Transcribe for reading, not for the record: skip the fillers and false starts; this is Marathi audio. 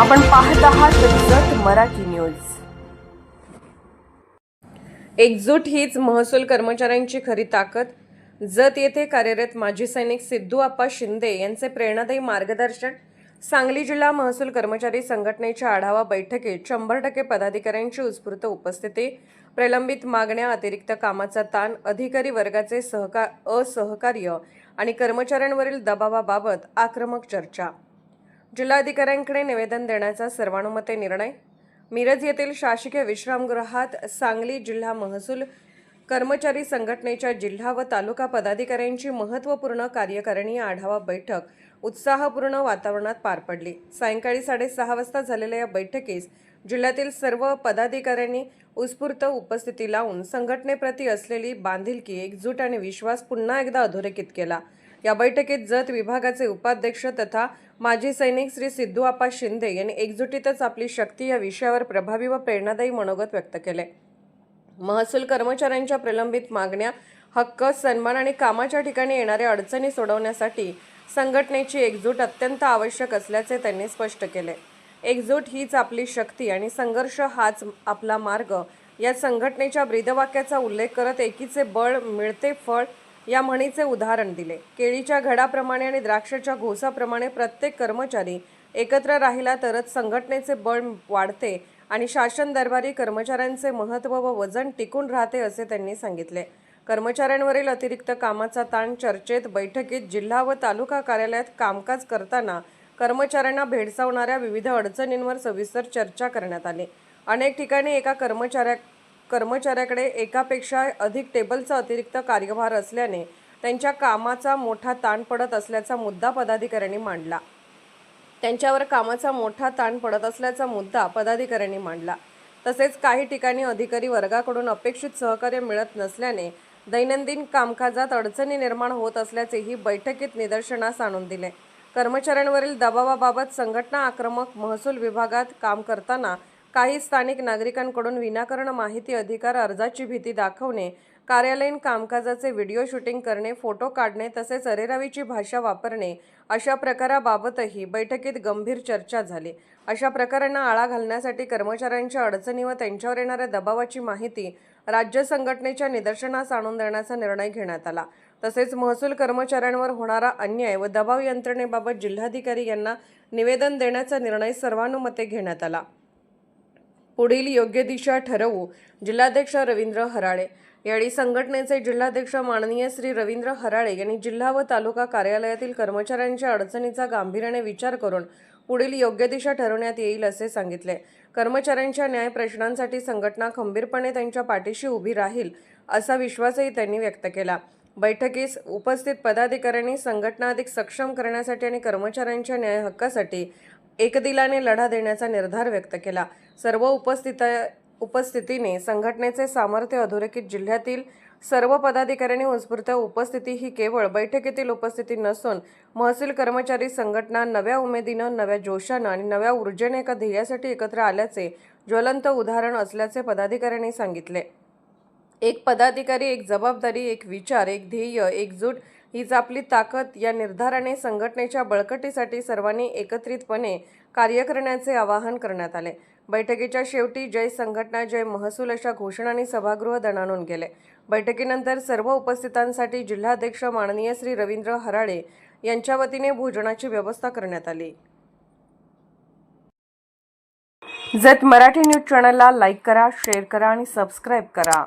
आपण पाहत आहात जत मराठी न्यूज। एकजूट हीच महसूल कर्मचाऱ्यांची खरी ताकद। जत येथे कार्यरत माजी सैनिक सिद्धू आप्पा शिंदे यांचे प्रेरणादायी मार्गदर्शन। सांगली जिल्हा महसूल कर्मचारी संघटनेच्या आढावा बैठकीत 100% पदाधिकाऱ्यांची उत्स्फूर्त उपस्थिती। प्रलंबित मागण्या, अतिरिक्त कामाचा ताण, अधिकारी वर्गाचे असहकार्य आणि कर्मचाऱ्यांवरील दबावाबाबत आक्रमक चर्चा। जिल्हाधिकाऱ्यांकडे निवेदन देण्याचा सर्वानुमते निर्णय। मिरज येथील शासकीय विश्रामगृहात सांगली जिल्हा महसूल कर्मचारी संघटनेच्या जिल्हा व तालुका पदाधिकाऱ्यांची महत्त्वपूर्ण कार्यकारिणी आढावा बैठक उत्साहपूर्ण वातावरणात पार पडली। सायंकाळी 6:30 वाजता झालेल्या या बैठकीस जिल्ह्यातील सर्व पदाधिकाऱ्यांनी उत्स्फूर्त उपस्थिती लावून संघटनेप्रती असलेली बांधिलकी, एकजूट आणि विश्वास पुन्हा एकदा अधोरेखित केला। या बैठकीत जत विभागाचे उपाध्यक्ष तथा माजी सैनिक श्री सिद्धू आप्पा शिंदे यांनी एकजुटीतच आपली शक्ती या विषयावर प्रभावी व प्रेरणादायी मनोगत व्यक्त केले। महसूल कर्मचाऱ्यांच्या प्रलंबित मागण्या, हक्क, सन्मान आणि कामाच्या ठिकाणी येणाऱ्या अडचणी सोडवण्यासाठी संघटनेची एकजूट अत्यंत आवश्यक असल्याचे त्यांनी स्पष्ट केले। एकजूट हीच आपली शक्ती आणि संघर्ष हाच आपला मार्ग या संघटनेच्या ब्रीदवाक्याचा उल्लेख करत एकीचे बळ मिळते फळ या म्हणीचे उदाहरण दिले। केळीच्या घडाप्रमाणे आणि द्राक्षाच्या घोसाप्रमाणे प्रत्येक कर्मचारी एकत्र राहिला तरच संघटनेचे बळ वाढते आणि शासन दरबारी कर्मचाऱ्यांचे महत्त्व व वजन टिकून राहते असे त्यांनी सांगितले। कर्मचाऱ्यांवरील अतिरिक्त कामाचा ताण चर्चेत बैठकीत जिल्हा व तालुका कार्यालयात कामकाज करताना कर्मचाऱ्यांना भेडसावणाऱ्या विविध अडचणींवर सविस्तर चर्चा करण्यात आली। अनेक ठिकाणी एका कर्मचाऱ्याकडे एकापेक्षा अधिक टेबलचा अतिरिक्त कार्यभार असल्याने त्यांच्या कामाचा मोठा ताण पडत असल्याचा मुद्दा पदाधिकाऱ्यांनी मांडला। तसेच काही ठिकाणी अधिकारी वर्गाकडून अपेक्षित सहकार्य मिळत नसल्याने दैनंदिन कामकाजात अडचणी निर्माण होत असल्याचेही बैठकीत निदर्शनास आणून दिले। कर्मचाऱ्यांवरील दबावाबाबत संघटना आक्रमक। महसूल विभागात काम करताना काही स्थानिक नागरिकांकडून विनाकारण माहिती अधिकार अर्जाची भीती दाखवणे, कार्यालयीन कामकाजाचे व्हिडिओ शूटिंग करणे, फोटो काढणे तसेच अरेरावीची भाषा वापरणे अशा प्रकाराबाबतही बैठकीत गंभीर चर्चा झाली। अशा प्रकारांना आळा घालण्यासाठी कर्मचाऱ्यांच्या अडचणी व त्यांच्यावर येणाऱ्या दबावाची माहिती राज्य संघटनेच्या निदर्शनास आणून देण्याचा निर्णय घेण्यात आला। तसेच महसूल कर्मचाऱ्यांवर होणारा अन्याय व दबाव यंत्रणेबाबत जिल्हाधिकारी यांना निवेदन देण्याचा निर्णय सर्वानुमते घेण्यात आला। पुढील योग्य दिशा ठरवू। जिल्हाध्यक्ष रवींद्र हराळे। यावेळी संघटनेचे जिल्हाध्यक्ष माननीय श्री रवींद्र हराळे यांनी जिल्हा व तालुका कार्यालयातील कर्मचाऱ्यांच्या अडचणीचा गांभीर्याने विचार करून पुढील योग्य दिशा ठरवण्यात येईल असे सांगितले। कर्मचाऱ्यांच्या न्याय प्रश्नांसाठी संघटना खंबीरपणे त्यांच्या पाठीशी उभी राहील असा विश्वासही त्यांनी व्यक्त केला। बैठकीस उपस्थित पदाधिकाऱ्यांनी संघटना अधिक सक्षम करण्यासाठी आणि कर्मचाऱ्यांच्या न्याय हक्कासाठी एकदिलाने लढा देण्याचा निर्धार व्यक्त केला। सर्व उपस्थितीने संघटनेचे सामर्थ्य अधोरेखित। जिल्ह्यातील सर्व पदाधिकाऱ्यांनी उत्स्फूर्त उपस्थिती ही केवळ बैठकीतील उपस्थिती नसून महसूल कर्मचारी संघटना नव्या उमेदीनं, नव्या जोशानं आणि नव्या ऊर्जेने एका ध्येयासाठी एकत्र आल्याचे ज्वलंत उदाहरण असल्याचे पदाधिकाऱ्यांनी सांगितले। एक पदाधिकारी, एक जबाबदारी, एक विचार, एक ध्येय, एकजूट हीच आपली ताकद या निर्धाराने संघटनेच्या बळकटीसाठी सर्वांनी एकत्रितपणे कार्य करण्याचे आवाहन करण्यात आले। बैठकीच्या शेवटी जय संघटना, जय महसूल अशा घोषणांनी सभागृह दणाणून गेले। बैठकीनंतर सर्व उपस्थितांसाठी जिल्हाध्यक्ष माननीय श्री रवींद्र हराळे यांच्या वतीने भोजनाची व्यवस्था करण्यात आली। जत मराठी न्यूज चॅनलला लाईक करा, शेअर करा आणि सबस्क्राईब करा।